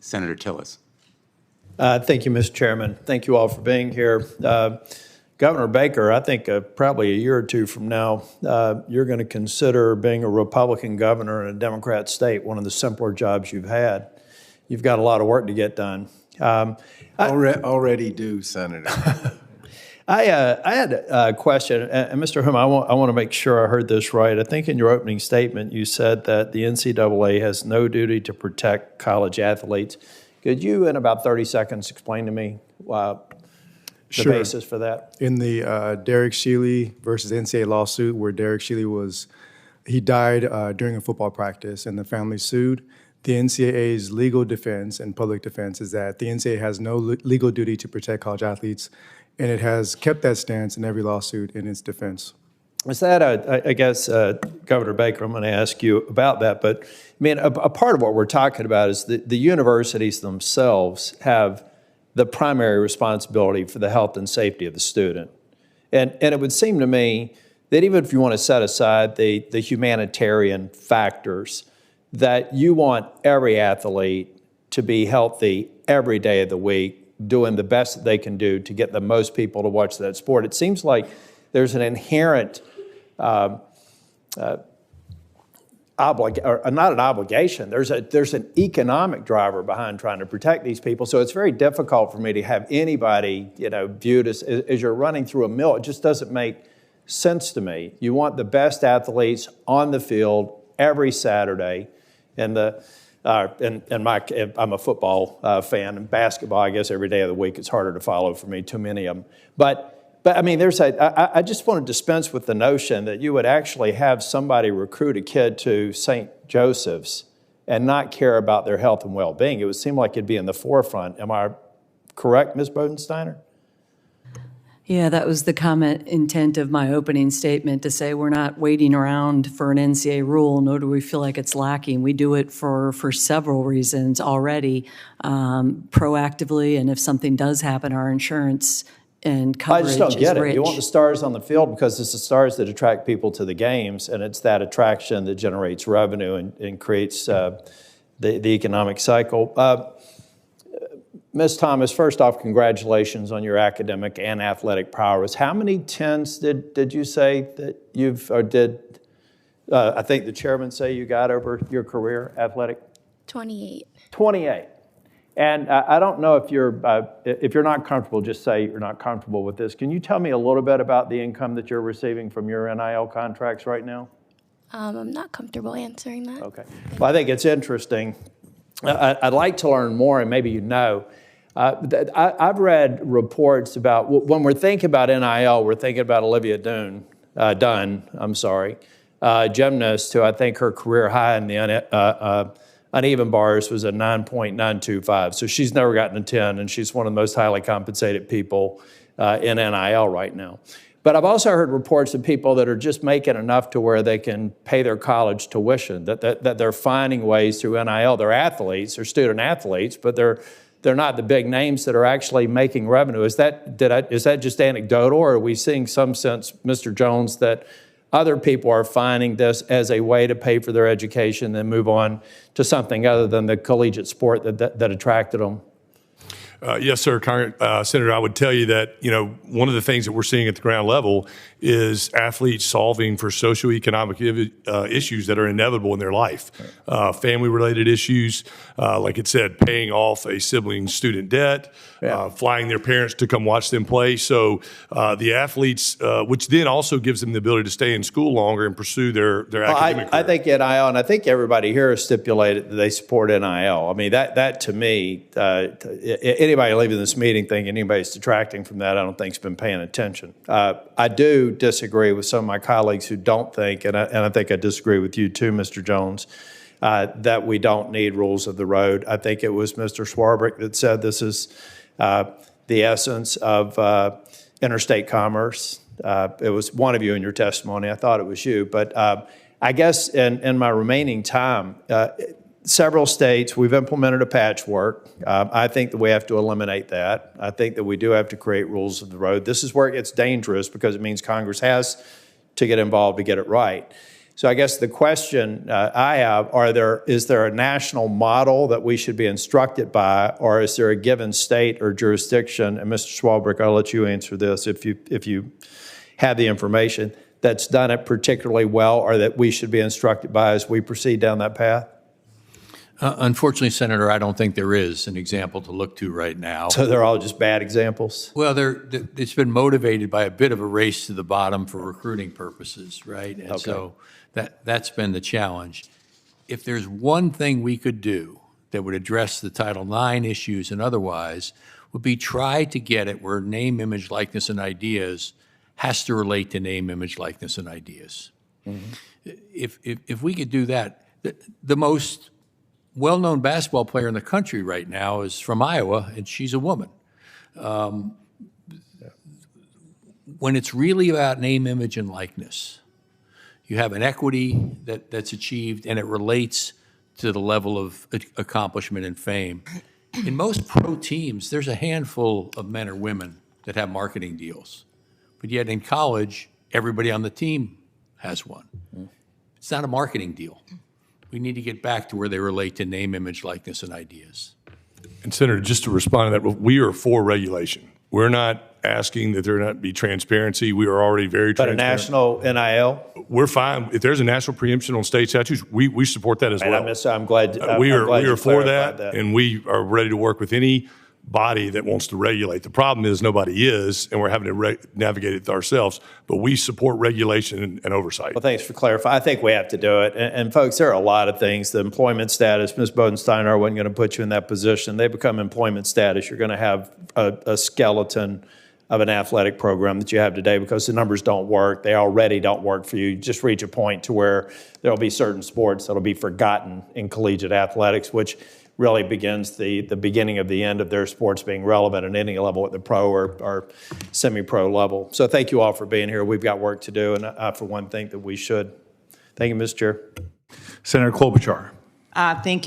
Senator Tillis. Thank you, Mr. Chairman. Thank you all for being here. Governor Baker, I think probably a year or two from now, you're going to consider being a Republican governor in a Democrat state one of the simpler jobs you've had. You've got a lot of work to get done. Already do, Senator. I had a question, and Mr. Hume, I want to make sure I heard this right. I think in your opening statement you said that the NCAA has no duty to protect college athletes. Could you, in about 30 seconds, explain to me the basis for that? In the Derek Shealy versus NCAA lawsuit, where Derek Shealy he died during a football practice, and the family sued. The NCAA's legal defense and public defense is that the NCAA has no legal duty to protect college athletes, and it has kept that stance in every lawsuit in its defense. Is that, I guess, Governor Baker, I'm going to ask you about that, but I mean, a part of what we're talking about is the universities themselves have the primary responsibility for the health and safety of the student. And it would seem to me that even if you want to set aside the humanitarian factors, that you want every athlete to be healthy every day of the week, doing the best that they can do to get the most people to watch that sport. It seems like there's an inherent not an obligation. There's an economic driver behind trying to protect these people. So it's very difficult for me to have anybody, viewed as you're running through a mill. It just doesn't make sense to me. You want the best athletes on the field every Saturday, and I'm a football fan, and basketball, I guess every day of the week it's harder to follow for me. Too many of them, but I mean, I just want to dispense with the notion that you would actually have somebody recruit a kid to St. Joseph's and not care about their health and well-being. It would seem like it'd be in the forefront. Am I correct, Ms. Bodensteiner? Yeah, that was the comment intent of my opening statement, to say we're not waiting around for an NCAA rule, nor do we feel like it's lacking. We do it for several reasons already, proactively, and if something does happen, our insurance and coverage is rich. I just don't get it. You want the stars on the field because it's the stars that attract people to the games, and it's that attraction that generates revenue and creates the economic cycle. Ms. Thomas, first off, congratulations on your academic and athletic prowess. How many 10s did you say that I think the chairman say you got over your career athletic? 28. 28. And I don't know if you're not comfortable, just say you're not comfortable with this. Can you tell me a little bit about the income that you're receiving from your NIL contracts right now? I'm not comfortable answering that. Okay. Well, I think it's interesting. I'd like to learn more, and maybe I've read reports about when we're thinking about NIL, we're thinking about Olivia Dunn, gymnast, who I think her career high in the uneven bars was a 9.925. So she's never gotten a 10, and she's one of the most highly compensated people in NIL right now. But I've also heard reports of people that are just making enough to where they can pay their college tuition, that they're finding ways through NIL. They're athletes, they're student athletes, but they're not the big names that are actually making revenue. Is that just anecdotal, or are we seeing some sense, Mr. Jones, that other people are finding this as a way to pay for their education, then move on to something other than the collegiate sport that attracted them? Yes, sir, Senator. I would tell you that one of the things that we're seeing at the ground level is athletes solving for socioeconomic issues that are inevitable in their life, family-related issues, like it said, paying off a sibling's student debt, flying their parents to come watch them play. So the athletes, which then also gives them the ability to stay in school longer and pursue their academic career. I think NIL, and I think everybody here has stipulated that they support NIL. I mean, that to me, anybody leaving this meeting thinking anybody's detracting from that, I don't think has been paying attention. I do disagree with some of my colleagues who don't think, and I think I disagree with you too, Mr. Jones, that we don't need rules of the road. I think it was Mr. Swarbrick that said this is the essence of interstate commerce. It was one of you in your testimony. I thought it was you. But I guess in my remaining time, several states, we've implemented a patchwork. I think that we have to eliminate that. I think that we do have to create rules of the road. This is where it gets dangerous because it means Congress has to get involved to get it right. So I guess the question I have, is there a national model that we should be instructed by, or is there a given state or jurisdiction, and Mr. Swalbrick, I'll let you answer this if you have the information, that's done it particularly well, or that we should be instructed by as we proceed down that path? Unfortunately, Senator, I don't think there is an example to look to right now. So they're all just bad examples? Well, it's been motivated by a bit of a race to the bottom for recruiting purposes, right? And so that's been the challenge. If there's one thing we could do that would address the Title IX issues and otherwise, would be try to get it where name, image, likeness, and ideas has to relate to name, image, likeness, and ideas. Mm-hmm. If we could do that, the most well-known basketball player in the country right now is from Iowa, and she's a woman. When it's really about name, image, and likeness, you have an equity that's achieved, and it relates to the level of accomplishment and fame. In most pro teams, there's a handful of men or women that have marketing deals. But yet in college, everybody on the team has one. It's not a marketing deal. We need to get back to where they relate to name, image, likeness, and ideas. And Senator, just to respond to that, we are for regulation. We're not asking that there not be transparency. We are already very transparent. But a national NIL? We're fine. If there's a national preemption on state statutes, we support that as well. I'm glad we are you for clarified that, and we are ready to work with any body that wants to regulate. The problem is nobody is, and we're having to navigate it ourselves. But we support regulation and oversight. Well, thanks for clarifying. I think we have to do it. And folks, there are a lot of things. The employment status, Ms. Bodensteiner, I wasn't going to put you in that position. They become employment status. You're going to have a skeleton of an athletic program that you have today because the numbers don't work. They already don't work for you. You just reach a point to where there'll be certain sports that'll be forgotten in collegiate athletics, which really begins the beginning of the end of their sports being relevant at any level at the pro or semi-pro level. So thank you all for being here. We've got work to do, and I, for one, think that we should. Thank you, Mr. Chair. Senator Klobuchar. Thank you.